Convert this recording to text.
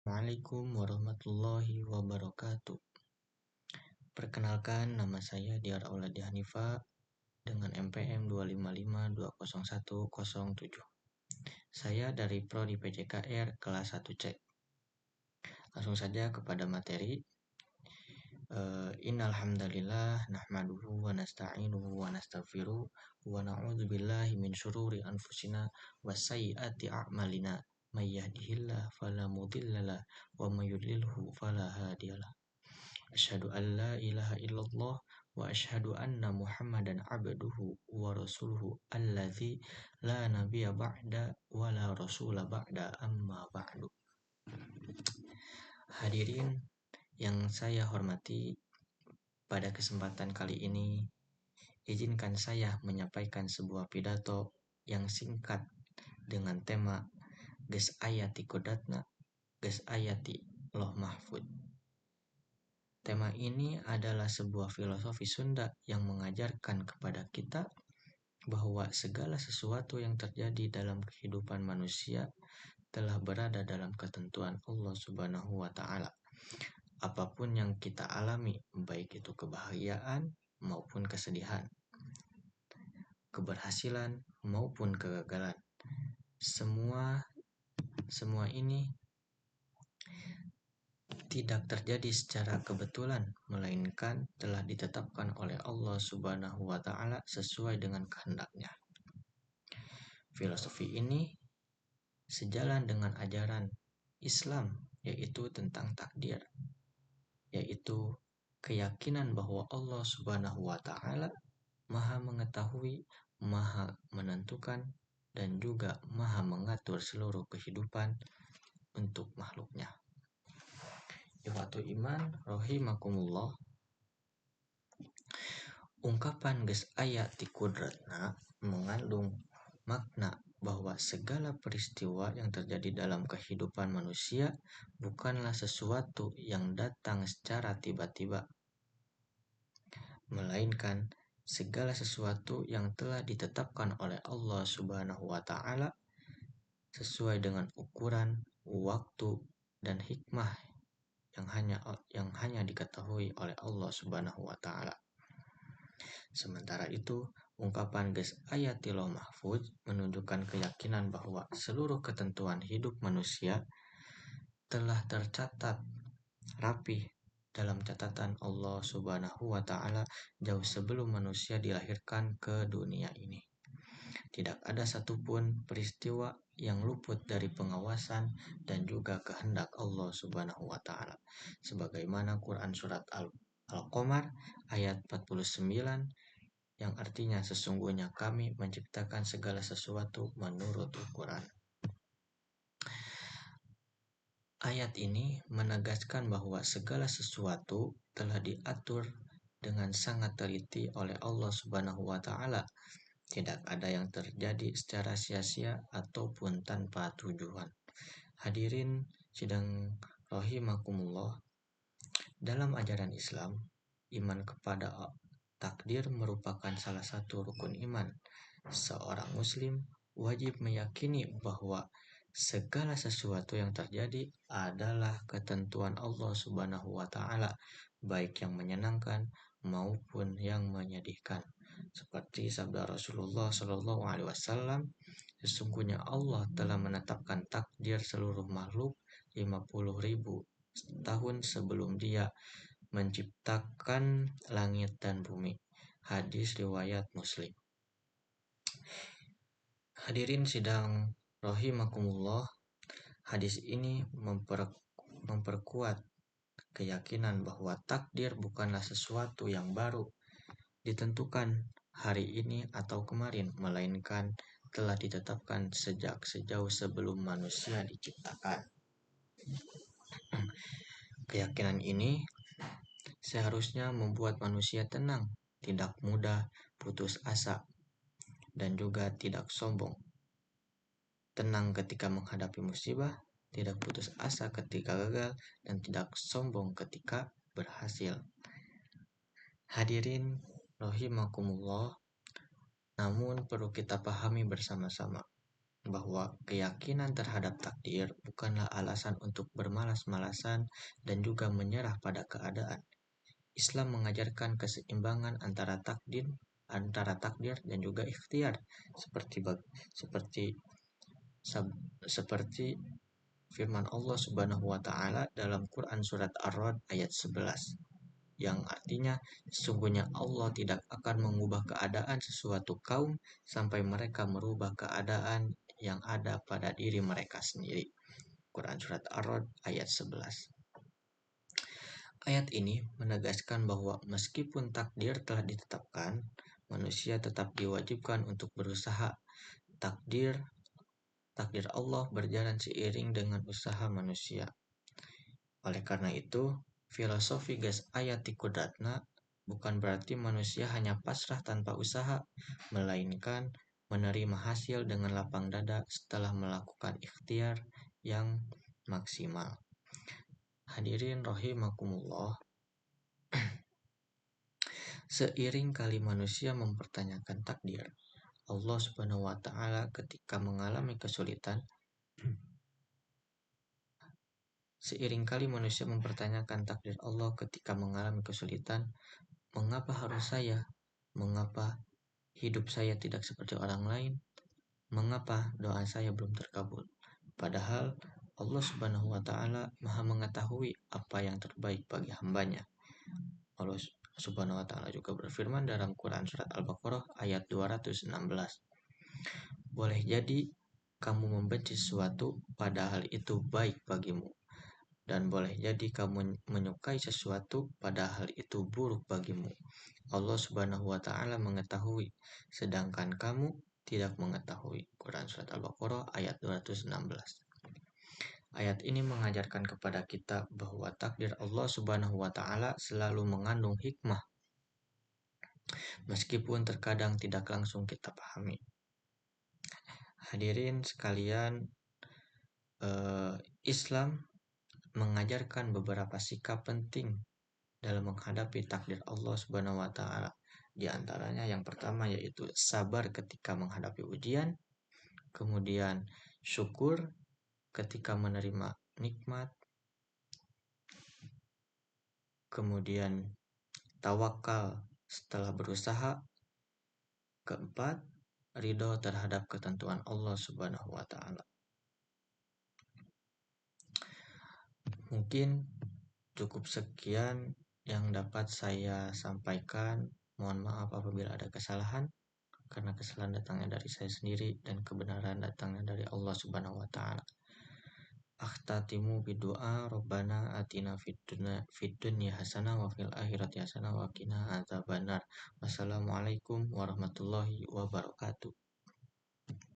Assalamualaikum warahmatullahi wabarakatuh. Perkenalkan, nama saya Diar Auladi Hanifa dengan NPM 255201007. Saya dari Prodi PJKR kelas 1C. Langsung saja kepada materi. Innal hamdalillah nahmaduhu wa nasta'inuhu wa nastaghfiruh wa na'udzubillahi min syururi anfusina wa sayyiati a'malina. May yahdihillahu fala mudhillalah wa may yudlilhu fala hadiyalah. Asyhadu an la ilaha illallah wa asyhadu anna Muhammadan abduhu wa rasuluhu alladzi la nabiyya ba'da wa la rasula ba'da amma ba'du. Hadirin yang saya hormati, pada kesempatan kali ini izinkan saya menyampaikan sebuah pidato yang singkat dengan tema Ges ayati kodatna, ges ayati loh mahfud. Tema ini adalah sebuah filosofi Sunda yang mengajarkan kepada kita bahwa segala sesuatu yang terjadi dalam kehidupan manusia telah berada dalam ketentuan Allah Subhanahu wa Ta'ala. Apapun yang kita alami, baik itu kebahagiaan maupun kesedihan, keberhasilan maupun kegagalan, semua ini tidak terjadi secara kebetulan, melainkan telah ditetapkan oleh Allah Subhanahu wa Ta'ala sesuai dengan kehendaknya. Filosofi ini sejalan dengan ajaran Islam, yaitu tentang takdir, yaitu keyakinan bahwa Allah Subhanahu wa Ta'ala Maha mengetahui, Maha menentukan, dan juga Maha mengatur seluruh kehidupan untuk makhluknya. Ikhwatul iman rahimakumullah. Ungkapan ges ayati kudratna mengandung makna bahwa segala peristiwa yang terjadi dalam kehidupan manusia bukanlah sesuatu yang datang secara tiba-tiba, melainkan segala sesuatu yang telah ditetapkan oleh Allah Subhanahu wa Ta'ala sesuai dengan ukuran, waktu, dan hikmah yang hanya diketahui oleh Allah Subhanahu wa Ta'ala. Sementara itu, ungkapan ges ayatillah mahfuz menunjukkan keyakinan bahwa seluruh ketentuan hidup manusia telah tercatat rapih dalam catatan Allah Subhanahu wa Ta'ala jauh sebelum manusia dilahirkan ke dunia ini. Tidak ada satupun peristiwa yang luput dari pengawasan dan juga kehendak Allah Subhanahu wa Ta'ala. Sebagaimana Quran surat Al-Qamar ayat 49 yang artinya sesungguhnya kami menciptakan segala sesuatu menurut ukuran. Ayat ini menegaskan bahwa segala sesuatu telah diatur dengan sangat teliti oleh Allah Subhanahu wa Ta'ala. Tidak ada yang terjadi secara sia-sia ataupun tanpa tujuan. Hadirin sidang rahimakumullah, dalam ajaran Islam, iman kepada takdir merupakan salah satu rukun iman. Seorang muslim wajib meyakini bahwa segala sesuatu yang terjadi adalah ketentuan Allah Subhanahu wa Ta'ala, baik yang menyenangkan maupun yang menyedihkan. Seperti sabda Rasulullah Shallallahu Alaihi Wasallam, sesungguhnya Allah telah menetapkan takdir seluruh makhluk 50.000 tahun sebelum Dia menciptakan langit dan bumi. Hadis riwayat Muslim. Hadirin sidang rahimakumullah, hadis ini memperkuat keyakinan bahwa takdir bukanlah sesuatu yang baru ditentukan hari ini atau kemarin, melainkan telah ditetapkan sejak sejauh sebelum manusia diciptakan. Keyakinan ini seharusnya membuat manusia tenang, tidak mudah putus asa, dan juga tidak sombong. Tenang ketika menghadapi musibah, tidak putus asa ketika gagal, dan tidak sombong ketika berhasil. Hadirin rahimakumullah, namun perlu kita pahami bersama-sama bahwa keyakinan terhadap takdir bukanlah alasan untuk bermalas-malasan dan juga menyerah pada keadaan. Islam mengajarkan keseimbangan antara takdir dan juga ikhtiar seperti seperti firman Allah Subhanahu wa taala dalam Quran surat Ar-Ra'd ayat 11 yang artinya sesungguhnya Allah tidak akan mengubah keadaan sesuatu kaum sampai mereka merubah keadaan yang ada pada diri mereka sendiri. Quran surat Ar-Ra'd ayat 11. Ayat ini menegaskan bahwa meskipun takdir telah ditetapkan, manusia tetap diwajibkan untuk berusaha. Takdir takdir Allah berjalan seiring dengan usaha manusia. Oleh karena itu, filosofi gas ayati kudratna bukan berarti manusia hanya pasrah tanpa usaha, melainkan menerima hasil dengan lapang dada setelah melakukan ikhtiar yang maksimal. Hadirin rahimakumullah, seiring kali manusia mempertanyakan takdir, Allah Subhanahu wa taala ketika mengalami kesulitan Seiring kali manusia mempertanyakan takdir Allah ketika mengalami kesulitan, mengapa harus saya? Mengapa hidup saya tidak seperti orang lain? Mengapa doa saya belum terkabul? Padahal Allah Subhanahu wa taala Maha mengetahui apa yang terbaik bagi hambanya. Allah Subhanahu wa taala juga berfirman dalam Quran surat Al-Baqarah ayat 216. Boleh jadi kamu membenci sesuatu padahal itu baik bagimu. Dan boleh jadi kamu menyukai sesuatu padahal itu buruk bagimu. Allah Subhanahu wa taala mengetahui sedangkan kamu tidak mengetahui. Quran surat Al-Baqarah ayat 216. Ayat ini mengajarkan kepada kita bahwa takdir Allah Subhanahu wa taala selalu mengandung hikmah meskipun terkadang tidak langsung kita pahami. Hadirin sekalian, Islam mengajarkan beberapa sikap penting dalam menghadapi takdir Allah Subhanahu wa taala. Di antaranya yang pertama yaitu sabar ketika menghadapi ujian, kemudian syukur ketika menerima nikmat, kemudian tawakal setelah berusaha, keempat, ridho terhadap ketentuan Allah Subhanahu wa taala. Mungkin cukup sekian yang dapat saya sampaikan. Mohon maaf apabila ada kesalahan, karena kesalahan datangnya dari saya sendiri dan kebenaran datangnya dari Allah Subhanahu wa taala. Akhtatimu bidu'a Rabbana atina fid dunya hasanah wa fil akhirati hasanah wa qina adzabannar. Wassalamualaikum warahmatullahi wabarakatuh.